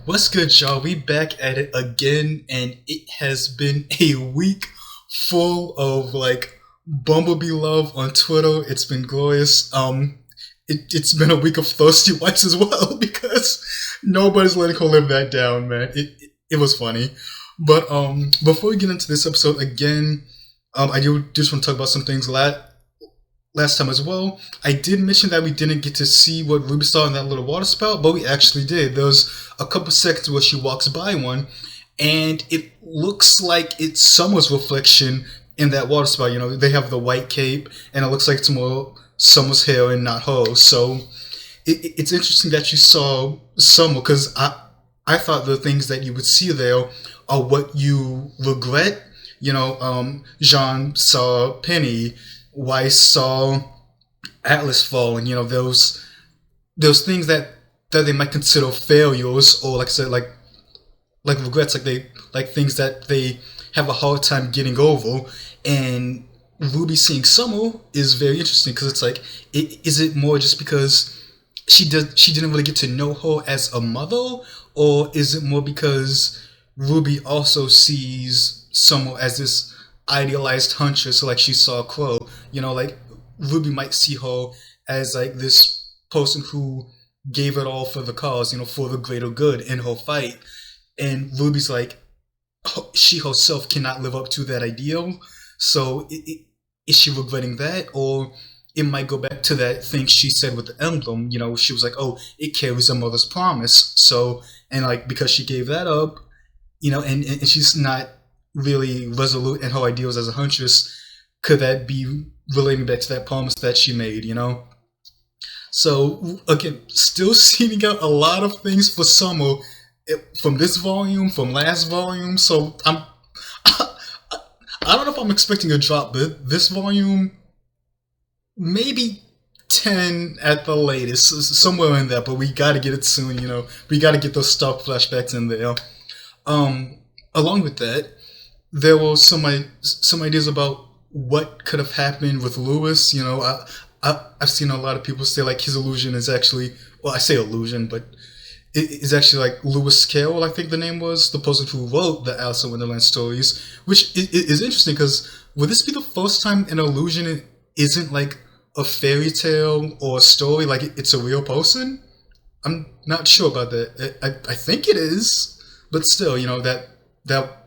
What's good, y'all? We back at it again, and it has been a week full of Bumblebee love on Twitter. It's been glorious. It's been a week of thirsty whites as well because nobody's letting her live that down, man. It was funny, but before we get into this episode again, I do just want to talk about some things last time as well. I did mention that we didn't get to see what RWBY saw in that little water spout, but we actually did. There was a couple seconds where she walks by one, and it looks like it's Summer's reflection in that water spout. You know, they have the white cape, and it looks like it's more Summer's hair and not hers. So it's interesting that you saw Summer, because I thought the things that you would see there are what you regret. You know, Jaune saw Penny, Weiss saw Atlas fall, and you know those things that they might consider failures, or like I said, like regrets, like things that they have a hard time getting over. And RWBY seeing Summer is very interesting because it's like, is it more just because she didn't really get to know her as a mother, or is it more because RWBY also sees Summer as this idealized huntress, so like she saw Crow, you know, like RWBY might see her as like this person who gave it all for the cause, you know, for the greater good in her fight, and RWBY's like, she herself cannot live up to that ideal. So is she regretting that, or it might go back to that thing she said with the emblem? You know, she was like, oh, it carries a mother's promise, so, and like because she gave that up, you know, and she's not really resolute in her ideals as a huntress, could that be relating back to that promise that she made, you know? So again, still seeding out a lot of things for Summer from this volume, from last volume. So I don't know if I'm expecting a drop, but this volume, maybe 10 at the latest, somewhere in there, but we gotta get it soon, you know? We gotta get those stock flashbacks in there. Along with that, there were some ideas about what could have happened with Lewis. You know, I've seen a lot of people say like his illusion is actually, well, I say illusion, but it is actually like Lewis Carroll, I think the name was, the person who wrote the Alice in Wonderland stories, which is interesting because would this be the first time an illusion isn't like a fairy tale or a story, like it's a real person? I'm not sure about that. I think it is, but still, you know, that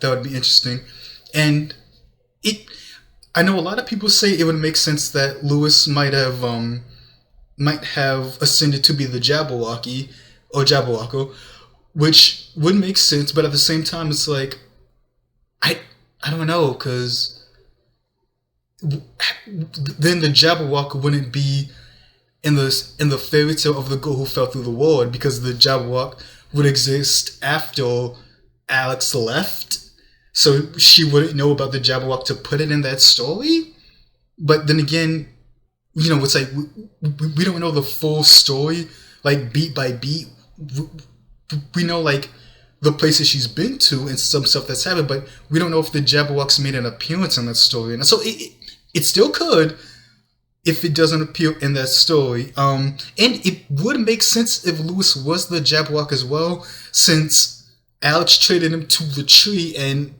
would be interesting. And I know a lot of people say it would make sense that Lewis might have ascended to be the Jabberwocky or Jabberwocker, which would make sense, but at the same time it's like I don't know, because then the Jabberwocker wouldn't be in the fairy tale of the girl who fell through the ward, because the Jabberwock would exist after Alex left, so she wouldn't know about the Jabberwock to put it in that story. But then again, you know, it's like we don't know the full story, like beat by beat. We know like the places she's been to and some stuff that's happened, but we don't know if the Jabberwock's made an appearance in that story. And so it still could, if it doesn't appear in that story. And it would make sense if Lewis was the Jabberwock as well, since Alex traded him to the tree, and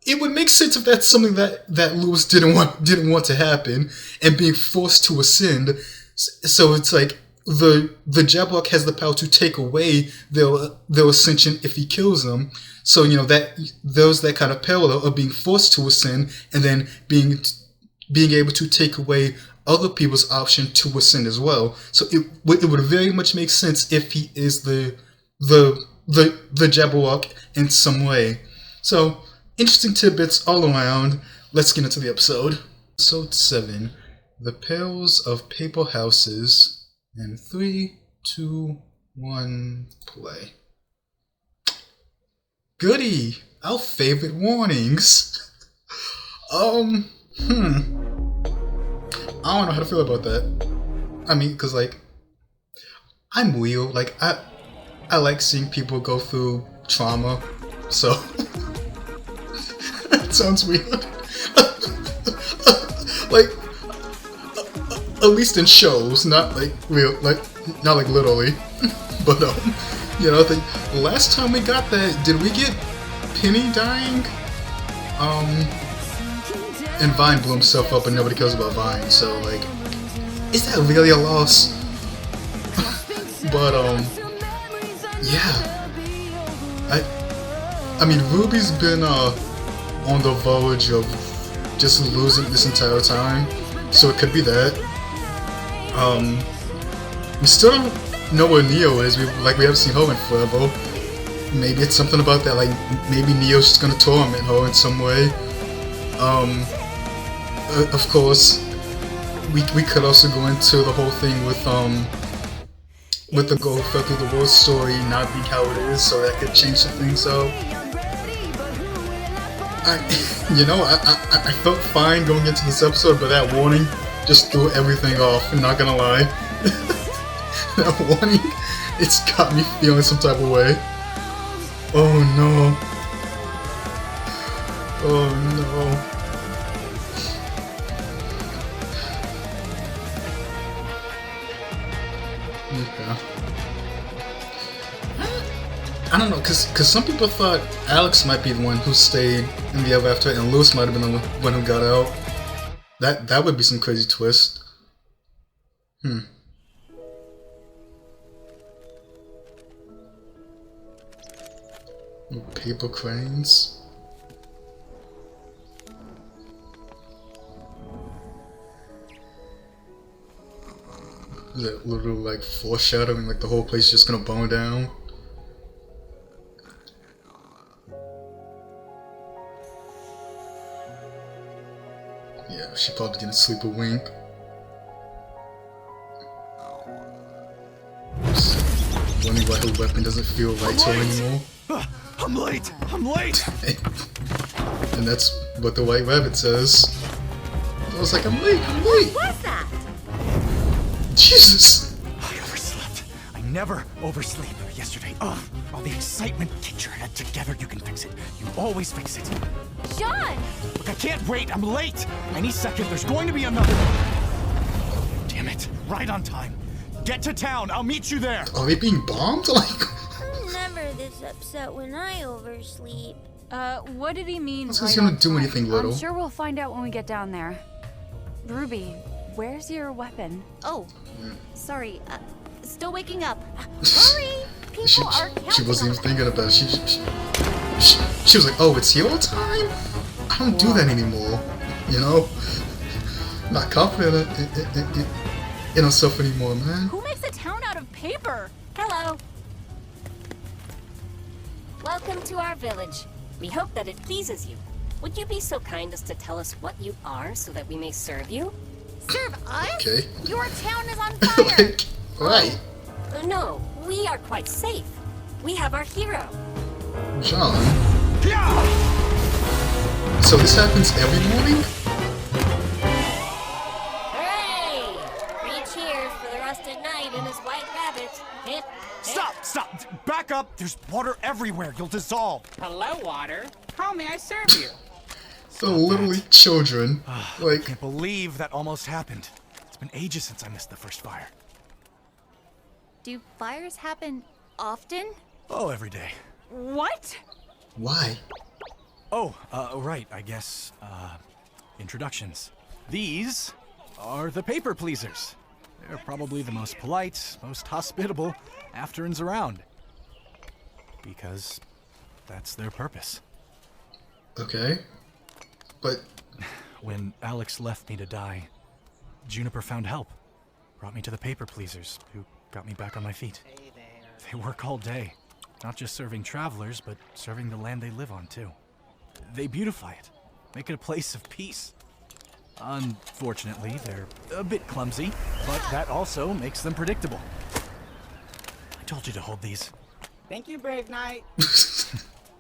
it would make sense if that's something that Lewis didn't want to happen, and being forced to ascend. So it's like the Jabberwock has the power to take away their ascension if he kills them. So you know that there's that kind of parallel of being forced to ascend and then being able to take away other people's option to ascend as well. So it would very much make sense if he is the Jabberwock in some way. So interesting tidbits all around. Let's get into the episode. Episode 7, The Pales of Paper Houses. And 3, 2, 1, play. Goody! Our favorite warnings. I don't know how to feel about that. I mean, because like, I'm real. Like, I like seeing people go through trauma, so it sounds weird. Like, at least in shows, not like real, like not like literally, but You know, the last time we got that, did we get Penny dying? And Vine blew himself up and nobody cares about Vine, so like, is that really a loss? But yeah. I mean, Ruby's been on the verge of just losing this entire time, so it could be that. We still don't know where Neo is. We haven't seen her in forever. Maybe it's something about that. Like maybe Neo's just gonna torment her in some way. Of course, we could also go into the whole thing with the Go Fell Through the World story not being how it is, so that could change some things. So, I felt fine going into this episode, but that warning just threw everything off. I'm not gonna lie. That warning, it's got me feeling some type of way. Oh no. Oh no. Yeah. I don't know, cause some people thought Alex might be the one who stayed in the ever after, and Lewis might have been the one who got out. That would be some crazy twist. Paper cranes. Is that literally like foreshadowing, like the whole place is just gonna burn down? Yeah, she probably didn't sleep a wink. Wondering why her weapon doesn't feel right to her anymore. I'm late! I'm late! And that's what the White Rabbit says. I was like, I'm late! What was that? Jesus! I overslept. I never oversleep. Yesterday, all the excitement. Get your head together. You can fix it. You always fix it. Jaune! Look, I can't wait. I'm late. Any second, there's going to be another. Damn it. Right on time. Get to town. I'll meet you there. Are they being bombed? Like, I'm never this upset when I oversleep. What did he mean? this is gonna do anything little. I'm sure we'll find out when we get down there. Ruby, where's your weapon? Oh, sorry. Still waking up. Hurry! People are counting she wasn't even on thinking about it. She was like, oh, it's your time? I don't do that anymore. You know? Not confident in herself anymore, man. Who makes a town out of paper? Hello. Welcome to our village. We hope that it pleases you. Would you be so kind as to tell us what you are so that we may serve you? Serve us? Okay. Your town is on fire! Like, right. No, we are quite safe. We have our hero. Jaune. So this happens every morning? Hooray! 3 cheers for the rusted knight and his white rabbit. Hip, hip. Stop! Back up! There's water everywhere. You'll dissolve. Hello, water. How may I serve you? So literally children. I Like, can't believe that almost happened. It's been ages since I missed the first fire. Do fires happen often? Oh, every day. What? why? Oh, right, I guess, introductions. These are the paper pleasers. They're probably the most polite, most hospitable afterns around. Because that's their purpose. Okay. But, When Alex left me to die, Juniper found help. Brought me to the paper pleasers, who got me back on my feet. They work all day. Not just serving travelers, but serving the land they live on, too. They beautify it, make it a place of peace. Unfortunately, they're a bit clumsy, but that also makes them predictable. I told you to hold these. Thank you, brave knight.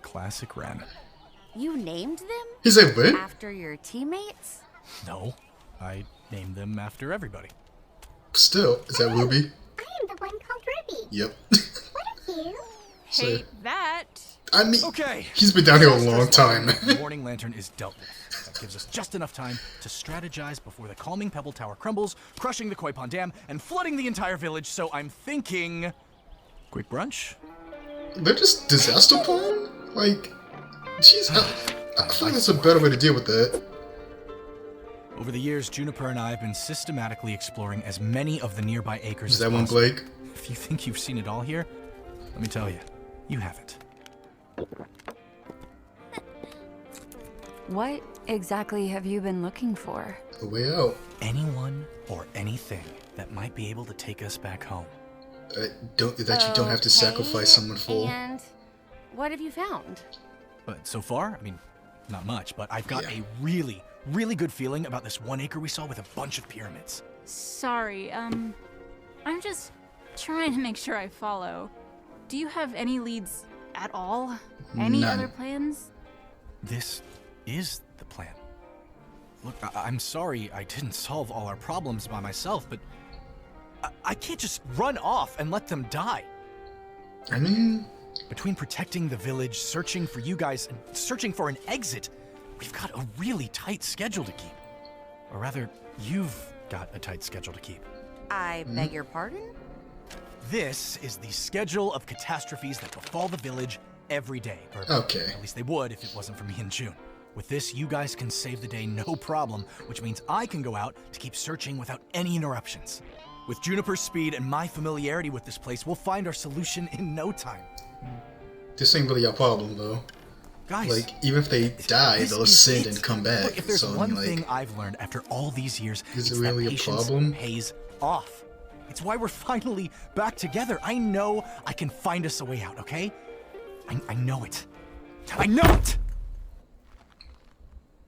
Classic Ren. You named them? he's like, what? After your teammates? No, I named them after everybody. Still, is that Ruby? I am the one called Ruby. Yep. What are you? So, Hate that. I mean, Okay. he's been down here a long time. The Morning Lantern is dealt with. That gives us just enough time to strategize before the Calming Pebble Tower crumbles, crushing the Koi Pond Dam, and flooding the entire village, so I'm thinking... quick brunch? they're just disaster prone? Like, jeez, I feel like that's a better way to deal with that. Over the years, Juniper and I have been systematically exploring as many of the nearby acres Is as that one possible. Blake? If you think you've seen it all here, let me tell you, you haven't. What exactly have you been looking for? A way out. Anyone or anything that might be able to take us back home. That you don't have to sacrifice someone for. And what have you found? But so far, I mean, not much, but I've got Yeah. a really, really good feeling about this 1 acre we saw with a bunch of pyramids. Sorry, I'm just trying to make sure I follow. Do you have any leads at all? Any None. other plans? This is the plan. Look, I'm sorry I didn't solve all our problems by myself, but I can't just run off and let them die. I mean, Between protecting the village, searching for you guys, and searching for an exit, we've got a really tight schedule to keep. Or rather, you've got a tight schedule to keep. I beg your pardon? This is the schedule of catastrophes that befall the village every day. Or okay. at least they would if it wasn't for me and June. With this, you guys can save the day no problem, which means I can go out to keep searching without any interruptions. With Juniper's speed and my familiarity with this place, we'll find our solution in no time. This ain't really our problem, though. Guys, Like, even if they die, this they'll is ascend it. and come back. Look, if there's So, I one mean, thing like, I've learned after all these years, is it's it really that a patience problem? pays off. It's why we're finally back together. I know I can find us a way out, okay? I know it. I know it!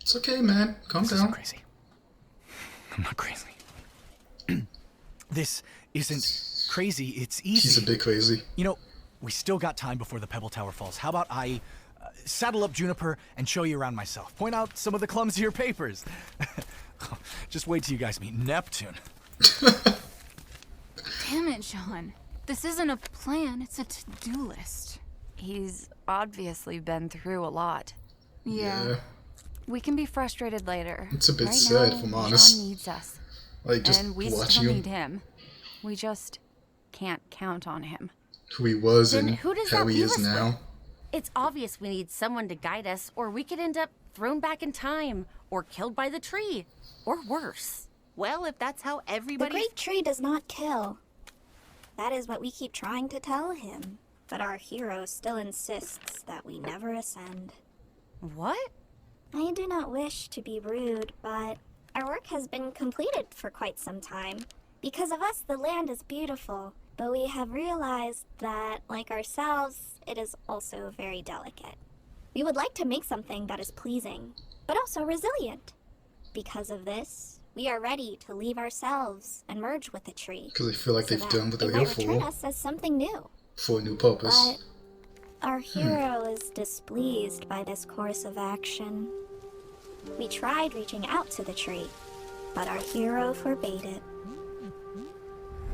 it's okay, man. Calm This isn't down. crazy. I'm not crazy. This isn't crazy, it's easy. She's a bit crazy. You know, we still got time before the Pebble Tower falls. How about I saddle up Juniper and show you around myself? Point out some of the clumsier papers. Just wait till you guys meet Neptune. Damn it, Jaune. This isn't a plan, it's a to-do list. He's obviously been through a lot. Yeah. We can be frustrated later. It's a bit right sad, now, if I'm honest. Jaune needs us. Like, just And we watching still him, need him. We just can't count on him. who he was Then and who does how that he leave is us with? now. It's obvious we need someone to guide us, or we could end up thrown back in time, or killed by the tree, or worse. Well, if that's how The everybody... great tree does not kill. That is what we keep trying to tell him. But our hero still insists that we never ascend. What? I do not wish to be rude, but our work has been completed for quite some time. Because of us, the land is beautiful, but we have realized that, like ourselves, it is also very delicate. We would like to make something that is pleasing, but also resilient. Because of this, we are ready to leave ourselves and merge with the tree. Because I feel like so they've that done what it they're here might return for. us as something new. For a new purpose. But our hero is displeased by this course of action. We tried reaching out to the tree, but our hero forbade it.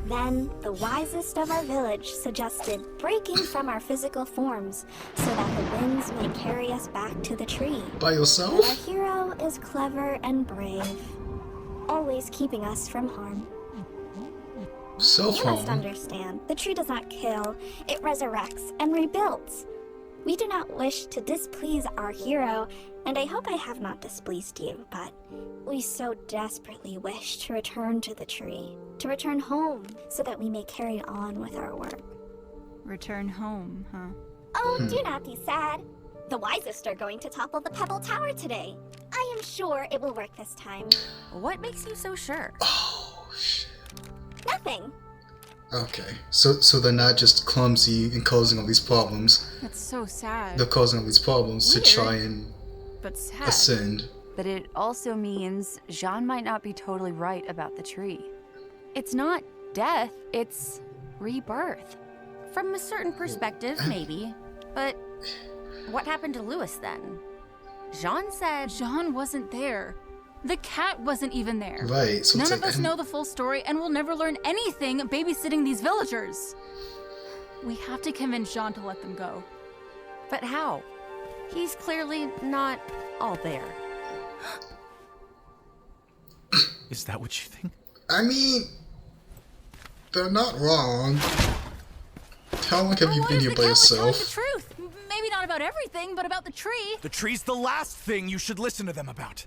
Then, the wisest of our village suggested breaking from our physical forms so that the winds may carry us back to the tree. By But our yourself? hero is clever and brave, always keeping us from harm. You must Self-harm. understand, the tree does not kill, it resurrects and rebuilds. We do not wish to displease our hero, and I hope I have not displeased you, but we so desperately wish to return to the tree, to return home, so that we may carry on with our work. Return home, huh? Oh, do not be sad. The wisest are going to topple the Pebble Tower today. I am sure it will work this time. What makes you so sure? Oh, shit. Nothing. Okay. So they're not just clumsy and causing all these problems. That's so sad, They're causing all these problems Weird. to try and but sad. ascend. But it also means Jaune might not be totally right about the tree. It's not death, it's rebirth. From a certain perspective, maybe. But what happened to Lewis then? Jaune said... Jaune wasn't there. The cat wasn't even there. Right. So None it's of like, us know the full story, and we'll never learn anything babysitting these villagers. We have to convince Jaune to let them go. But how? He's clearly not all there. Is that what you think? I mean, they're not wrong. How long have you been here by yourself? The truth. Maybe not about everything, but about the tree. The tree's the last thing you should listen to them about.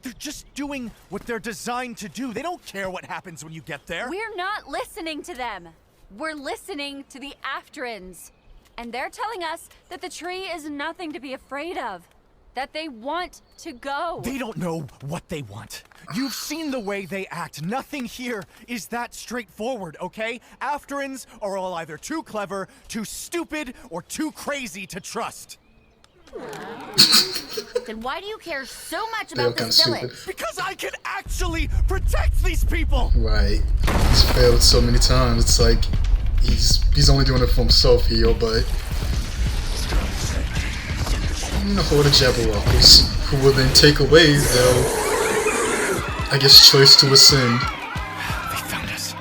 They're just doing what they're designed to do. They don't care what happens when you get there. We're not listening to them. We're listening to the Afterans. And they're telling us that the tree is nothing to be afraid of. That they want to go. They don't know what they want. You've seen the way they act. Nothing here is that straightforward, okay? Afterans are all either too clever, too stupid, or too crazy to trust. Then why do you care so much about this village? Because I can actually protect these people! Right. He's failed so many times. It's like he's only doing it for himself here, but a horde of Jabberwockers who will then take away their, I guess, choice to ascend. They found us.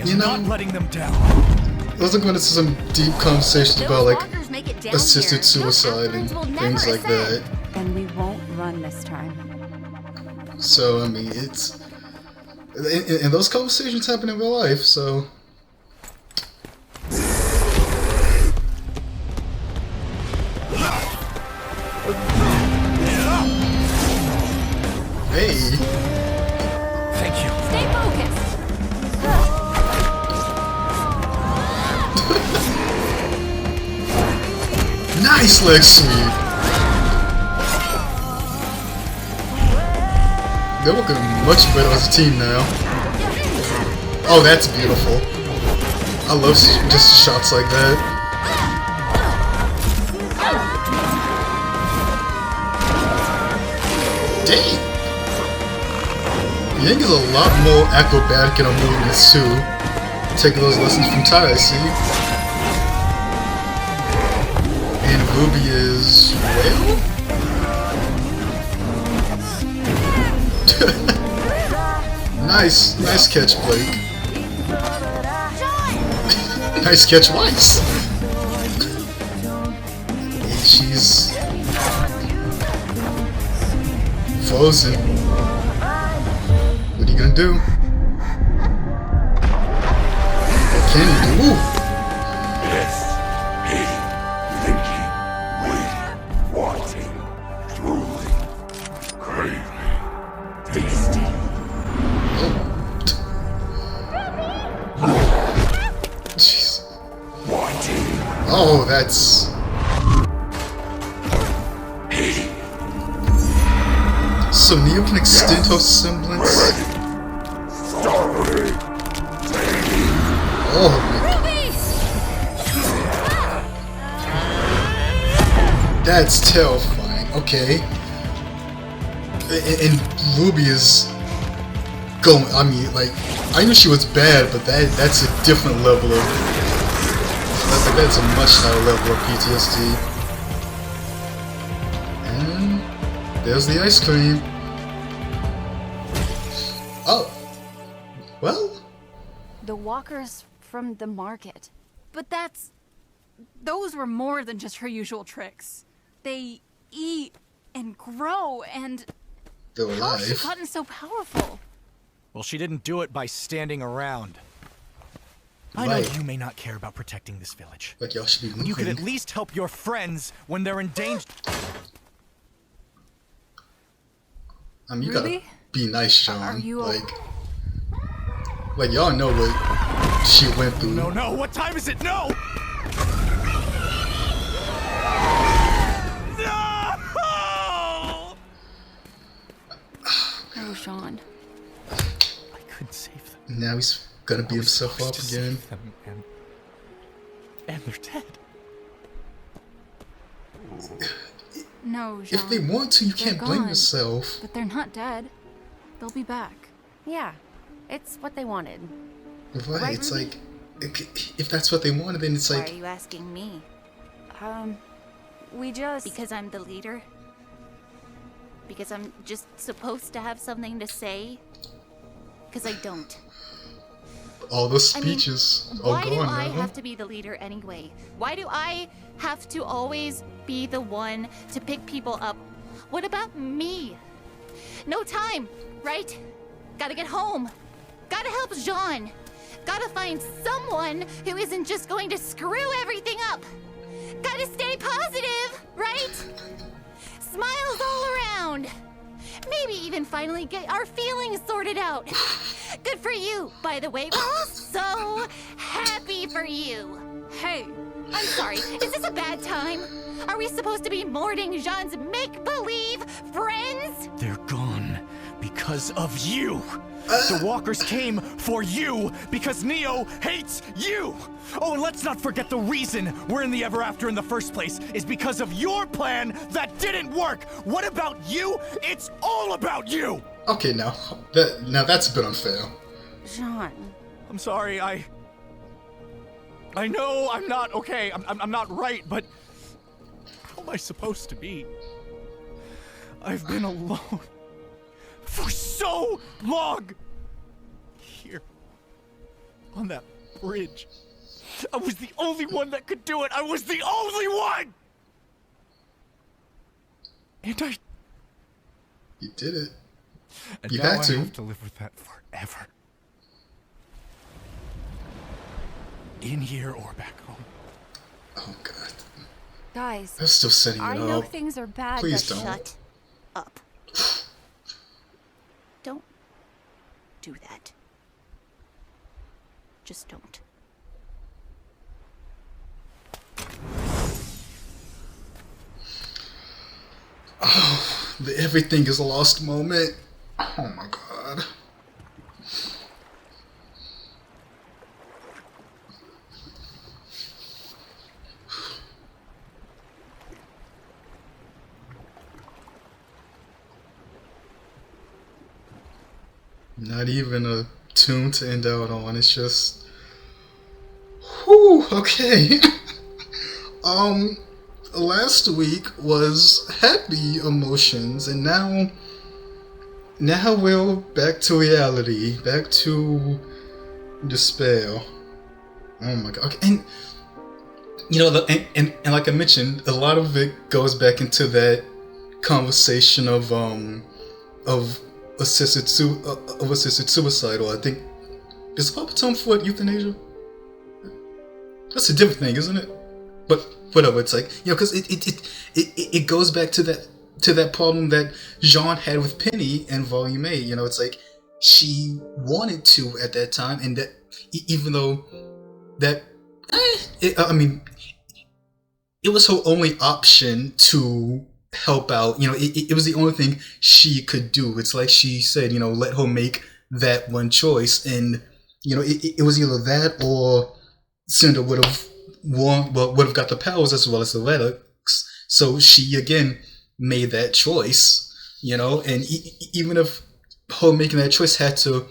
You know, not letting them down. I was going into some deep conversations about like assisted suicide and things like that. And we won't run this time. So I mean, it's and those conversations happen in real life. So. Hey. Thank you. Stay focused. Nice leg sweep. They're looking much better as a team now. Oh, that's beautiful. I love just shots like that. Dang! Yang is a lot more acrobatic in her movements too. Taking those lessons from Ty, I see. And Ruby is well? Nice catch, Blake. Nice catch, Weiss. And she's frozen. What are you gonna do? What can you do? Ooh. Yes, he, thinking, waiting, wanting, drooling, craving, tasting. Jeez. Wanting. Oh, that's. So Neo can extend her semblance. Oh. That's terrifying. Okay. And Ruby is going. I mean, like, I knew she was bad, but that's a different level of. That's a much higher level of PTSD. And there's the ice cream. Oh. Well. The walkers from the market. But those were more than just her usual tricks. They eat and grow and... They're How has she alive. gotten so powerful? Well, she didn't do it by standing around. I know Right. you may not care about protecting this village. Like y'all should be moving. You could at least help your friends when they're in danger. I mean, you Ruby? gotta be nice, Jaune. Are you like y'all know what she went through. No, what time is it? No! No! Oh, Jaune. I couldn't save them. Now he's gonna beat himself up Supposed to again. save them, and they're dead. No, If they Jaune. want to, you They're can't blame gone. yourself. But they're not dead. They'll be back. Yeah, it's what they wanted. Right? It's like, if that's what they wanted, then it's Why like. are you asking me? We just... Because I'm the leader? Because I'm just supposed to have something to say? Because I don't. All those I mean, speeches are why do gone I now. have to be the leader anyway? Why do I have to always be the one to pick people up? What about me? No time, right? Gotta get home. Gotta help Jaune. Gotta find someone who isn't just going to screw everything up. Gotta stay positive, right? Smiles all around. Maybe even finally get our feelings sorted out. Good for you, by the way. We're all so happy for you. Hey, I'm sorry, is this a bad time? Are we supposed to be mourning Jaune's make-believe friends? They're gone because of you. The walkers came for you because Neo hates you. Oh, and let's not forget the reason we're in the Ever After in the first place is because of your plan that didn't work. What about you? It's all about you. Okay, now that's a bit unfair. Jaune. I'm sorry. I know I'm not okay. I'm not right, but how am I supposed to be? I've been alone for so long. Here, on that bridge, I was the only one that could do it. I was the only one. And You did it. And You now had to. I have to live with that forever. In here or back home. Oh God. guys, I'm still setting it I up. know things are bad, Please but don't. Shut up. Don't do that. Just don't. Oh, the everything is a lost moment. Oh my God. Not even a tune to end out on. It's just, whew, okay. Last week was happy emotions, and now we're back to reality, back to despair. Oh my God. Okay. And you know, and like I mentioned, a lot of it goes back into that conversation of assisted suicide, or I think is the proper term for it euthanasia? That's a different thing, isn't it? But whatever, it's like, you know, because it goes back to that problem that Jaune had with Penny in Volume 8. You know, it's like she wanted to at that time, and that even though that I mean, it was her only option to help out. You know, it was the only thing she could do. It's like she said, you know, let her make that one choice, and you know, it was either that or Cinder would have got the powers as well as the relics. So she again made that choice, you know, and even if her making that choice had to,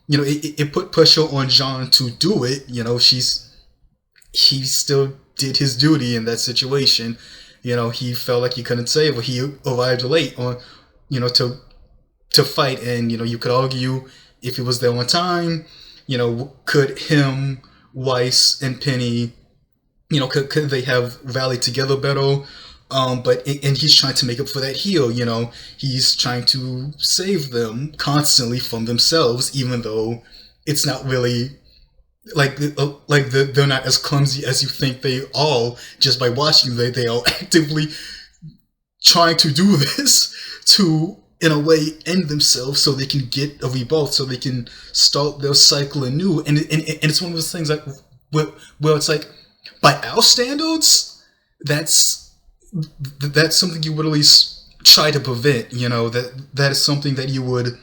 you know, it put pressure on Jaune to do it. You know, he still did his duty in that situation. You know, he felt like he couldn't save her. He arrived late on, you know, to fight, and you know, you could argue if he was there on time, you know, could him, Weiss, and Penny, you know, could they have rallied together better? But he's trying to make up for that heel. You know, he's trying to save them constantly from themselves, even though it's not really like they're not as clumsy as you think they are. Just by watching, they are actively trying to do this to, in a way, end themselves so they can get a rebirth, so they can start their cycle anew. And it's one of those things like where it's like, by our standards, that's something you would at least try to prevent. You know, that is something that you would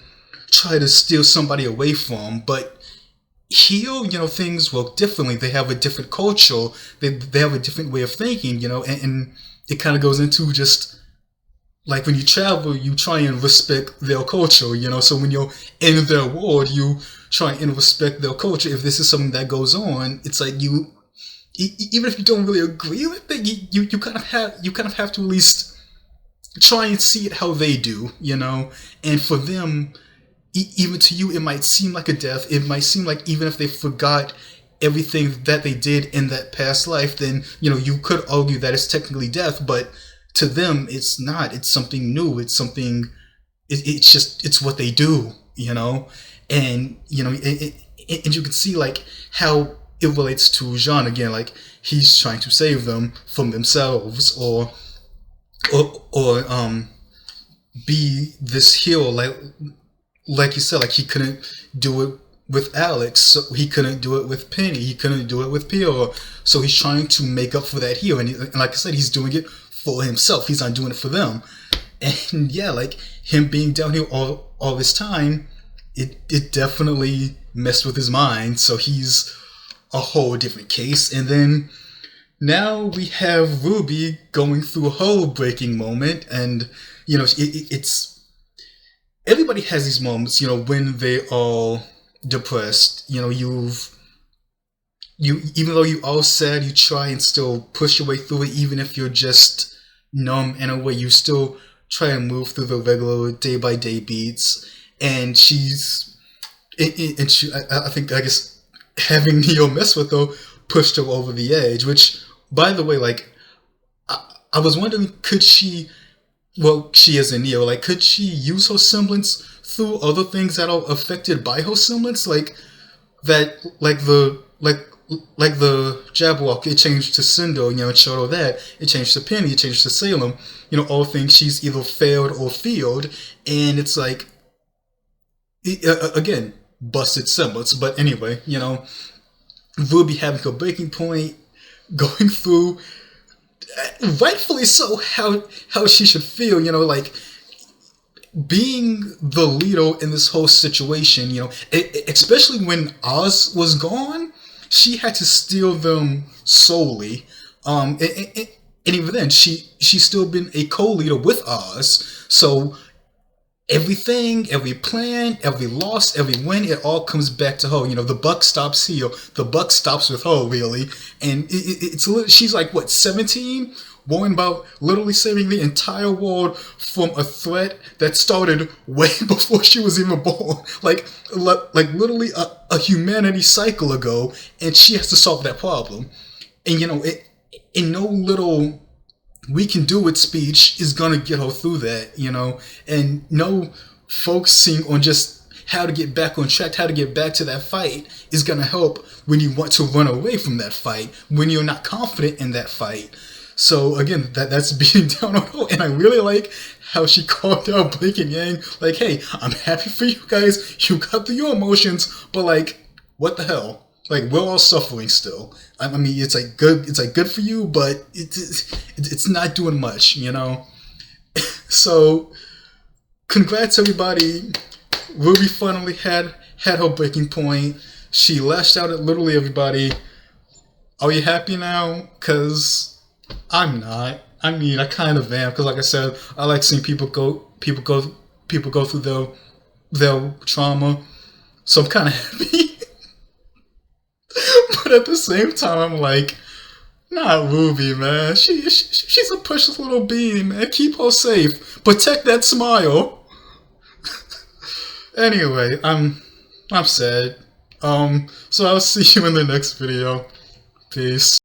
try to steal somebody away from. But here, you know, things work differently. They have a different culture. They have a different way of thinking. You know, and it kind of goes into just like when you travel, you try and respect their culture. You know, so when you're in their world, you try and respect their culture. If this is something that goes on, it's like you. Even if you don't really agree with it, you kind of have to at least try and see it how they do, you know. And for them, even to you, it might seem like a death. It might seem like even if they forgot everything that they did in that past life, then you know you could argue that it's technically death. But to them, it's not. It's something new. It's something. It's what they do, you know. and you know, and you can see like how it relates to Jaune again. Like he's trying to save them from themselves, or be this hero. Like you said, like he couldn't do it with Alex, so he couldn't do it with Penny, he couldn't do it with Pierre. So he's trying to make up for that hero, and like I said, he's doing it for himself. He's not doing it for them. And yeah, like him being down here all this time, it definitely messed with his mind. So he's a whole different case. And then now we have RWBY going through her breaking moment, and you know, it's everybody has these moments, you know, when they are depressed. You know, you even though you are sad, you try and still push your way through it. Even if you're just numb in a way, you still try and move through the regular day by day beats. And I guess having Neo mess with her pushed her over the edge. Which, by the way, like I was wondering, could she? Well, she is a Neo. Like, could she use her semblance through other things that are affected by her semblance? Like that, like the Jabberwock, it changed to Cinder, you know, it showed her that. It changed to Penny, it changed to Salem. You know, all things she's either failed or feared. And it's like, again, busted semblance. But anyway, you know, RWBY having her breaking point, going through, rightfully so, how she should feel, you know, like being the leader in this whole situation, you know, especially when Oz was gone, she had to steal them solely. And even then, she's still been a co-leader with Oz. So everything, every plan, every loss, every win, it all comes back to her. You know, the buck stops here. The buck stops with her, really. And she's like, what, 17? Worrying about literally saving the entire world from a threat that started way before she was even born. Like literally a humanity cycle ago, and she has to solve that problem. And you know, in no little "we can do it" speech is gonna get her through that, you know, and no focusing on just how to get back on track, how to get back to that fight is gonna help when you want to run away from that fight, when you're not confident in that fight. So again, that's beating down on her, and I really like how she called out Blake and Yang, like, hey, I'm happy for you guys, you got through your emotions, but like, what the hell? Like, we're all suffering still. I mean, it's like good for you, but it's not doing much, you know? So, congrats everybody. RWBY finally had her breaking point. She lashed out at literally everybody. Are you happy now? Cause I'm not. I mean, I kind of am, because like I said, I like seeing people go through their trauma. So I'm kind of happy. But at the same time, I'm like, nah, RWBY, man. She's a precious little being, man. Keep her safe. Protect that smile. Anyway, I'm sad. So I'll see you in the next video. Peace.